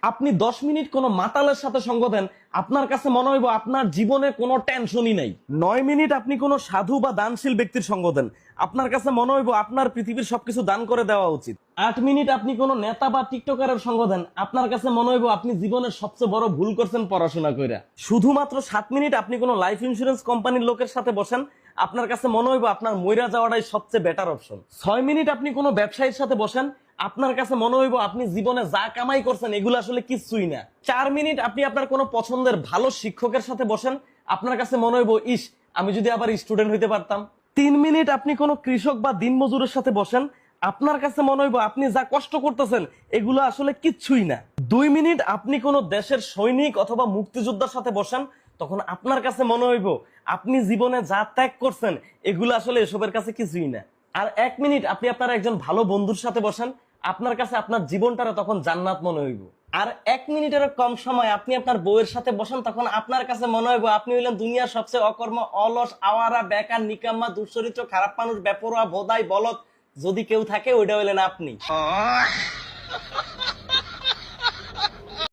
আপনি 10 মিনিট কোনো মাতালের সাথে সঙ্গ দেন, আপনার কাছে মনে হইব আপনার জীবনে কোনো টেনশনই নাই। 9 মিনিট আপনি কোনো সাধু বা দানশীল ব্যক্তির সঙ্গ দেন, আপনার কাছে মনে হইব আপনার পৃথিবীর সবকিছু দান করে দেওয়া উচিত। 8 মিনিট আপনি কোনো নেতা বা টিকটকারের সঙ্গ দেন, আপনার কাছে মনে হইব আপনি জীবনের সবচেয়ে বড় ভুল করছেন পড়াশোনা কইরা। শুধুমাত্র 7 মিনিট আপনি কোনো লাইফ ইন্স্যুরেন্স কোম্পানির লোকের সাথে বসেন, আপনার কাছে মনে হইব আপনার মইরা যাওয়াটাই সবচেয়ে বেটার অপশন। 6 মিনিট আপনি কোনো ব্যবসায়ীর সাথে বসেন, আপনার কাছে মনে হইব আপনি জীবনে যা কামাই করছেন এগুলো আসলে কিছুই না। 4 মিনিট আপনি আপনার কোনো পছন্দের ভালো শিক্ষকের সাথে বসেন, আপনার কাছে মনে হইব ইস, আমি যদি আবার স্টুডেন্ট হইতে পারতাম। 3 মিনিট আপনি কোনো কৃষক বা দিনমজুরের সাথে বসেন, আপনার কাছে মনে হইব আপনি যা কষ্ট করতেছেন এগুলো আসলে কিচ্ছুই না। 2 মিনিট আপনি কোনো দেশের সৈনিক অথবা মুক্তিযোদ্ধার সাথে বসেন, তখন আপনার কাছে মনে হইব আপনি জীবনে যা ত্যাগ করছেন এগুলো আসলে এসবের কাছে কিছুই না। আর 1 মিনিট আপনি আপনার একজন ভালো বন্ধুর সাথে বসেন, আপনার কাছে আপনার জীবনটারে তখন জান্নাত মনে হইব। আর 1 মিনিটের কম সময় আপনি আপনার বউয়ের সাথে বসেন, তখন আপনার কাছে মনে হইব আপনি হইলেন দুনিয়ার সবচেয়ে অকর্ম, অলস, আওয়ারা, বেকার, নিকাম্মা, দুশ্চরিত্র, খারাপ মানুষ, বেপরোয়া, ভোদাই, বলদ যদি কেউ থাকে ওইটা হইলেন আপনি।